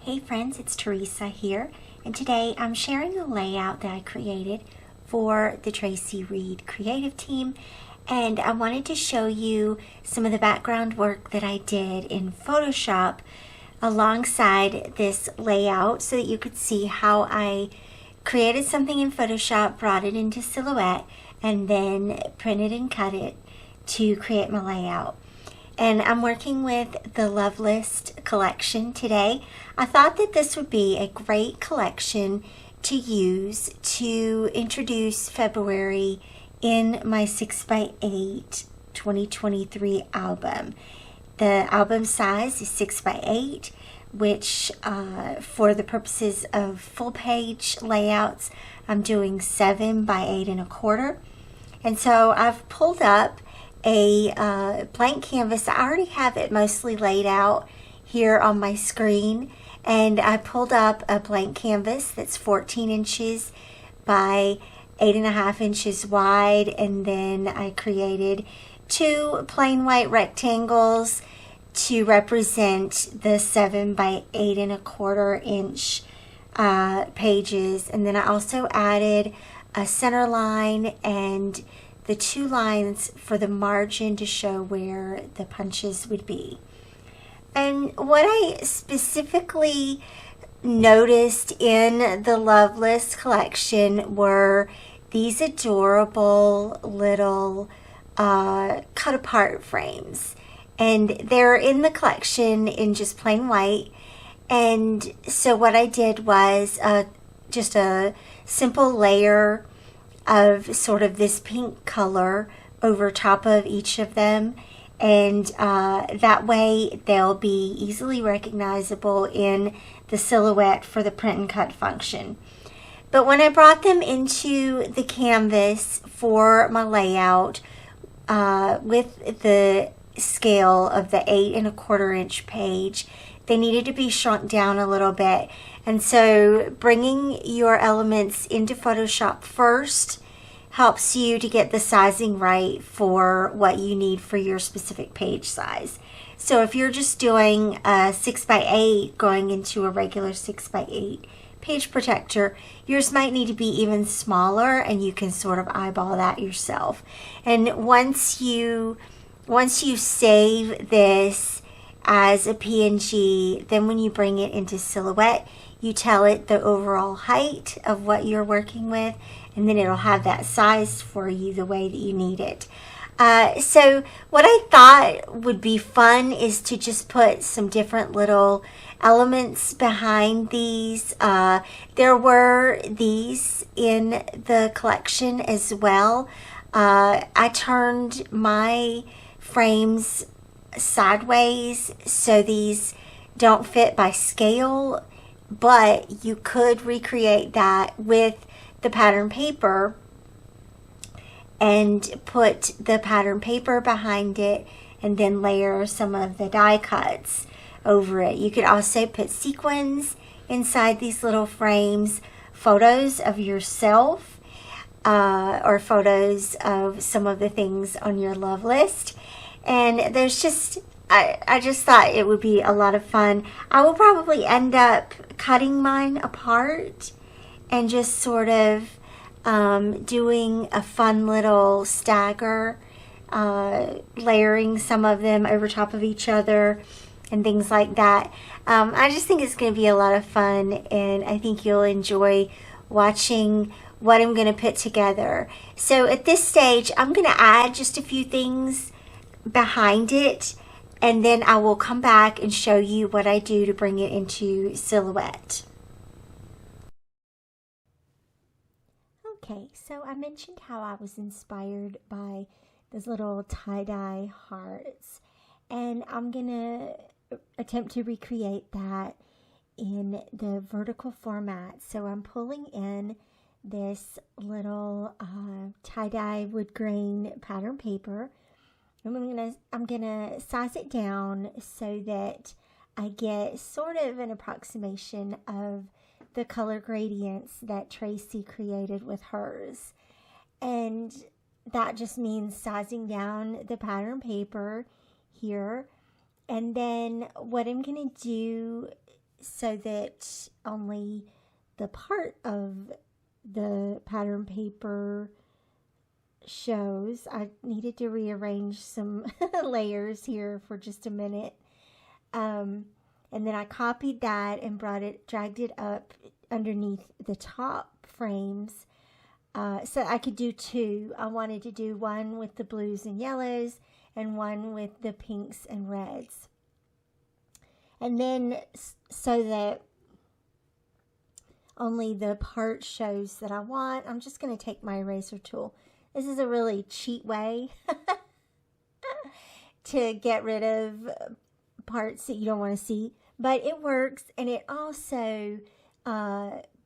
Hey friends, it's Theresa here, and today I'm sharing a layout that I created for the Traci Reed creative team, and I wanted to show you some of the background work that I did in Photoshop alongside this layout so that you could see how I created something in Photoshop, brought it into Silhouette, and then printed and cut it to create my layout. And I'm working with the Love List collection today. I thought that this would be a great collection to use to introduce February in my 6x8 2023 album. The album size is 6x8, which for the purposes of full page layouts, I'm doing 7x8 1/4. And so I've pulled up a blank canvas. I already have it mostly laid out here on my screen, and I pulled up a blank canvas that's 14 inches by 8.5 inches wide, and then I created two plain white rectangles to represent the 7x8 1/4 inch pages. And then I also added a center line and the two lines for the margin to show where the punches would be. And what I specifically noticed in the Love List collection were these adorable little cut apart frames. And they're in the collection in just plain white. And so what I did was just a simple layer of sort of this pink color over top of each of them, and that way they'll be easily recognizable in the silhouette for the print and cut function. But when I brought them into the canvas for my layout with the scale of the 8 1/4 inch page, they needed to be shrunk down a little bit. And so bringing your elements into Photoshop first helps you to get the sizing right for what you need for your specific page size. So if you're just doing a 6x8 going into a regular 6x8 page protector, yours might need to be even smaller, and you can sort of eyeball that yourself. And once you save this as a PNG, then when you bring it into Silhouette, you tell it the overall height of what you're working with, and then it'll have that size for you the way that you need it. So what I thought would be fun is to just put some different little elements behind these. There were these in the collection as well. I turned my frames sideways so these don't fit by scale, but you could recreate that with the pattern paper and put the pattern paper behind it and then layer some of the die cuts over it. You could also put sequins inside these little frames, photos of yourself or photos of some of the things on your love list. And there's just, I just thought it would be a lot of fun. I will probably end up cutting mine apart and just sort of doing a fun little stagger, layering some of them over top of each other and things like that. I just think it's going to be a lot of fun, and I think you'll enjoy watching what I'm going to put together. So at this stage, I'm going to add just a few things behind it, and then I will come back and show you what I do to bring it into Silhouette. Okay, so I mentioned how I was inspired by those little tie-dye hearts, and I'm gonna attempt to recreate that in the vertical format. So I'm pulling in this little tie-dye wood grain pattern paper. I'm gonna size it down so that I get sort of an approximation of the color gradients that Traci created with hers. And that just means sizing down the pattern paper here. And then what I'm gonna do so that only the part of the pattern paper shows. I needed to rearrange some layers here for just a minute. And then I copied that and dragged it up underneath the top frames. So I could do two. I wanted to do one with the blues and yellows and one with the pinks and reds. And then so that only the part shows that I want, I'm just going to take my eraser tool. This is a really cheap way to get rid of parts that you don't want to see, but it works, and it also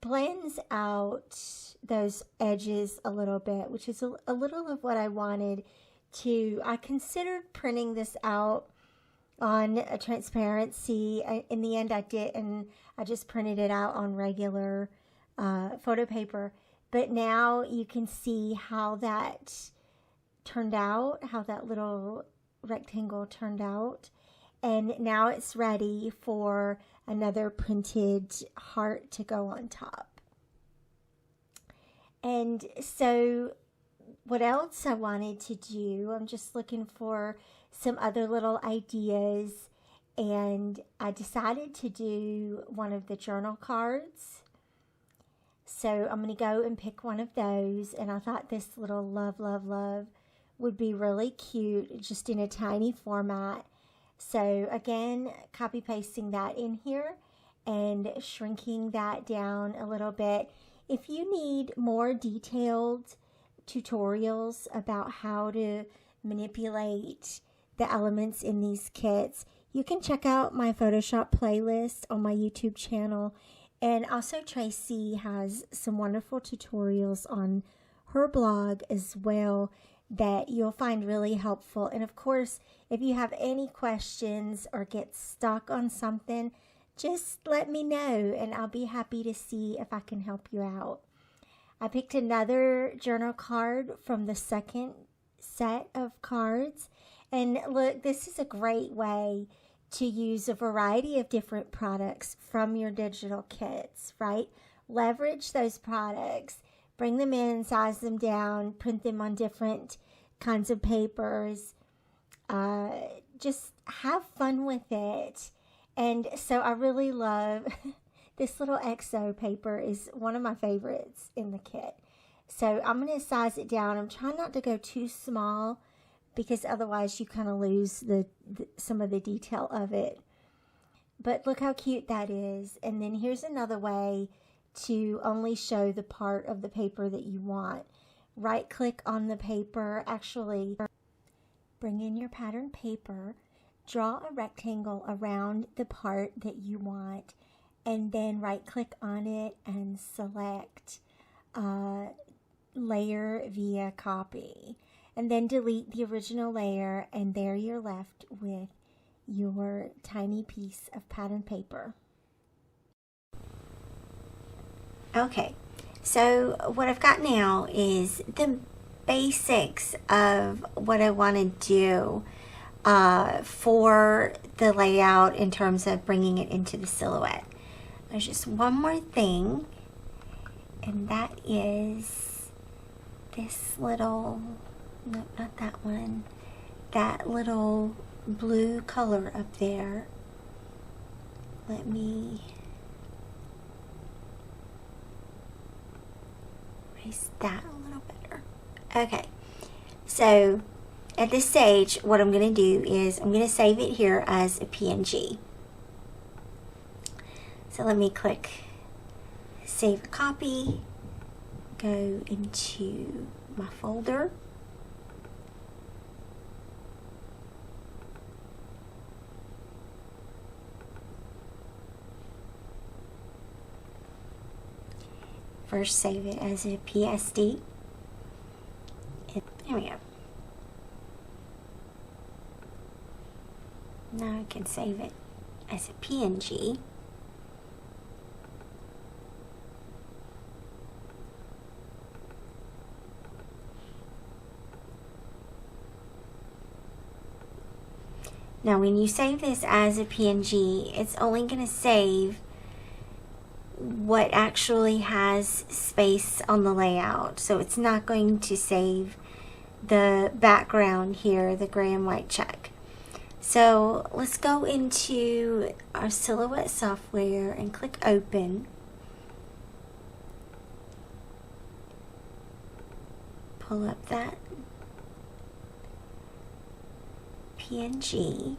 blends out those edges a little bit, which is a little of what I wanted to. I considered printing this out on a transparency. In the end I did, and I just printed it out on regular photo paper. But now you can see how that turned out, how that little rectangle turned out. And now it's ready for another printed heart to go on top. And so what else I wanted to do, I'm just looking for some other little ideas. And I decided to do one of the journal cards. So I'm going to go and pick one of those. And I thought this little love, love, love would be really cute, just in a tiny format. So again, copy pasting that in here and shrinking that down a little bit. If you need more detailed tutorials about how to manipulate the elements in these kits, you can check out my Photoshop playlist on my YouTube channel. And also Traci has some wonderful tutorials on her blog as well that you'll find really helpful. And of course, if you have any questions or get stuck on something, just let me know and I'll be happy to see if I can help you out. I picked another journal card from the second set of cards. And look, this is a great way to use a variety of different products from your digital kits, right? Leverage those products, bring them in, size them down, print them on different kinds of papers. Just have fun with it. And so I really love this little XO paper is one of my favorites in the kit. So I'm going to size it down. I'm trying not to go too small because otherwise you kind of lose some of the detail of it. But look how cute that is. And then here's another way to only show the part of the paper that you want. Right click on the paper, actually bring in your pattern paper, draw a rectangle around the part that you want, and then right click on it and select layer via copy. And then delete the original layer, and there you're left with your tiny piece of pattern paper. Okay, so what I've got now is the basics of what I want to do for the layout in terms of bringing it into the silhouette. There's just one more thing, and that is this little, no, not that one, that little blue color up there. Let me raise that a little better. Okay, so at this stage, what I'm going to do is I'm going to save it here as a PNG. So let me click Save a Copy, go into my folder. First save it as a PSD. There we go. Now I can save it as a PNG. Now when you save this as a PNG, it's only going to save what actually has space on the layout. So it's not going to save the background here, the gray and white check. So let's go into our Silhouette software and click open. Pull up that PNG.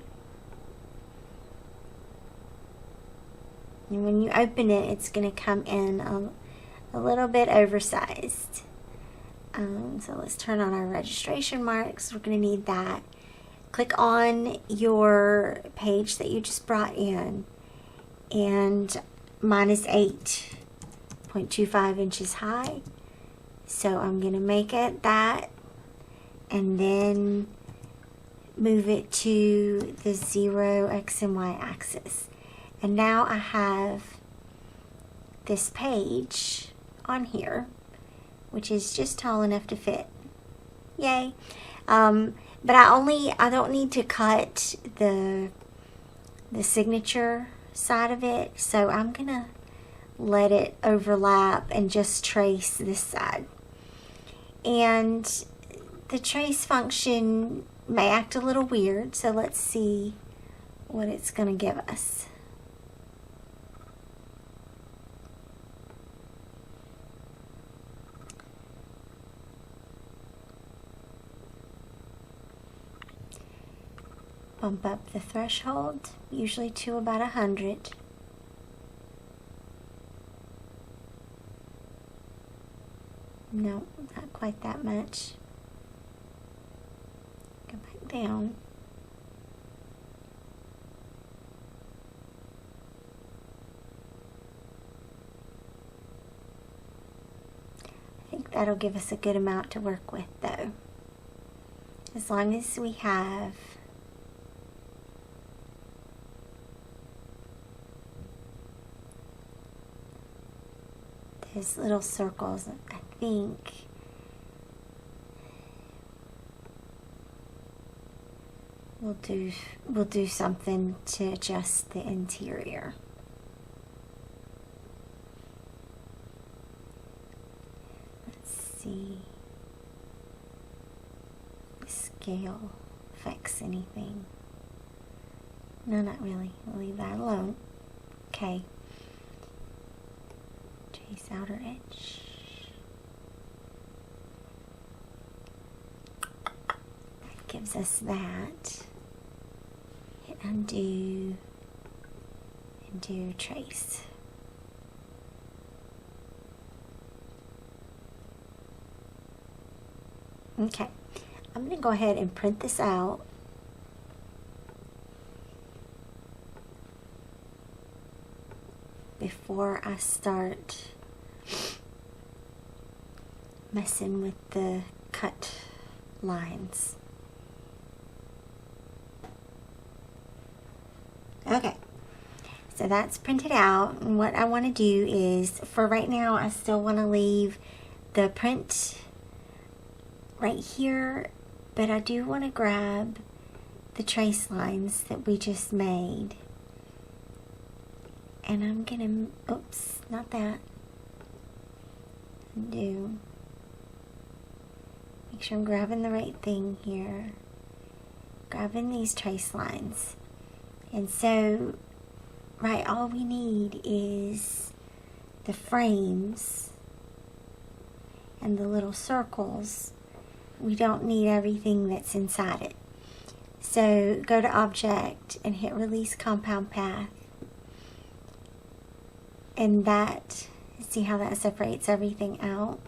And when you open it, it's going to come in a little bit oversized. So let's turn on our registration marks. We're going to need that. Click on your page that you just brought in. And mine is 8.25 inches high. So I'm going to make it that. And then move it to the 0, X, and Y axis. And now I have this page on here, which is just tall enough to fit. Yay. But I don't need to cut the signature side of it. So I'm going to let it overlap and just trace this side. And the trace function may act a little weird. So let's see what it's going to give us. Bump up the threshold, usually to about 100. No, not quite that much. Go back down. I think that'll give us a good amount to work with though. As long as we have those little circles, I think we'll do something to adjust the interior. Let's see if the scale affects anything. No, not really. We'll leave that alone. Okay. Trace outer edge. That gives us that. Hit undo and do trace. Okay, I'm going to go ahead and print this out. Before I start messing with the cut lines. Okay, so that's printed out, and what I want to do is, for right now, I still want to leave the print right here, but I do want to grab the trace lines that we just made. And I'm gonna, oops, not that. Undo. Make sure I'm grabbing the right thing here. Grabbing these trace lines. And so, right, all we need is the frames and the little circles. We don't need everything that's inside it. So, go to Object and hit Release Compound Path. And that, see how that separates everything out?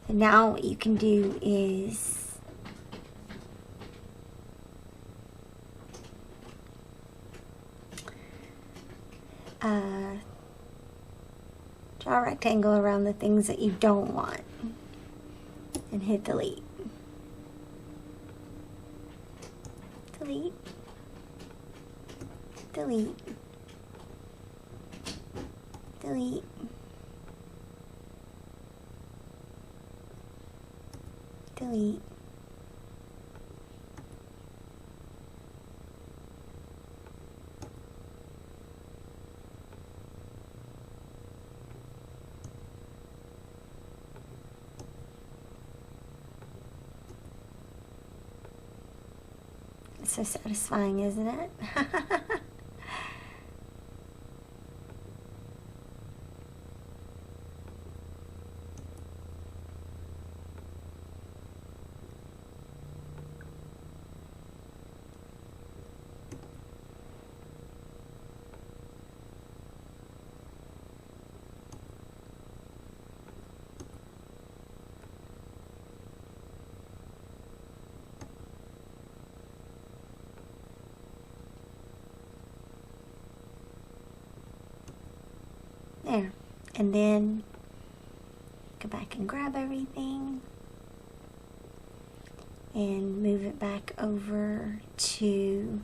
So now what you can do is draw a rectangle around the things that you don't want and hit delete. Delete. Delete. Delete. Delete. It's so satisfying, isn't it? There. And then go back and grab everything and move it back over to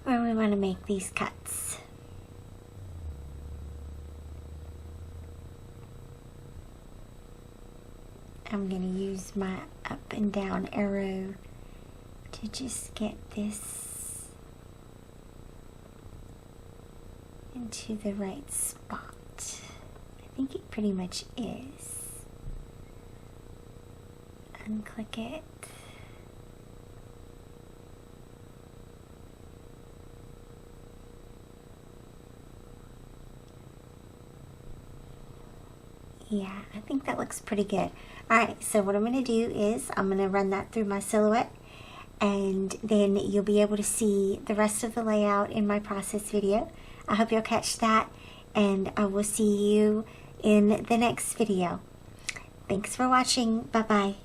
where we want to make these cuts. I'm going to use my up and down arrow to just get this into the right spot. I think it pretty much is. Unclick it. Yeah, I think that looks pretty good. Alright, so what I'm going to do is I'm going to run that through my silhouette, and then you'll be able to see the rest of the layout in my process video. I hope you'll catch that, and I will see you in the next video. Thanks for watching. Bye-bye.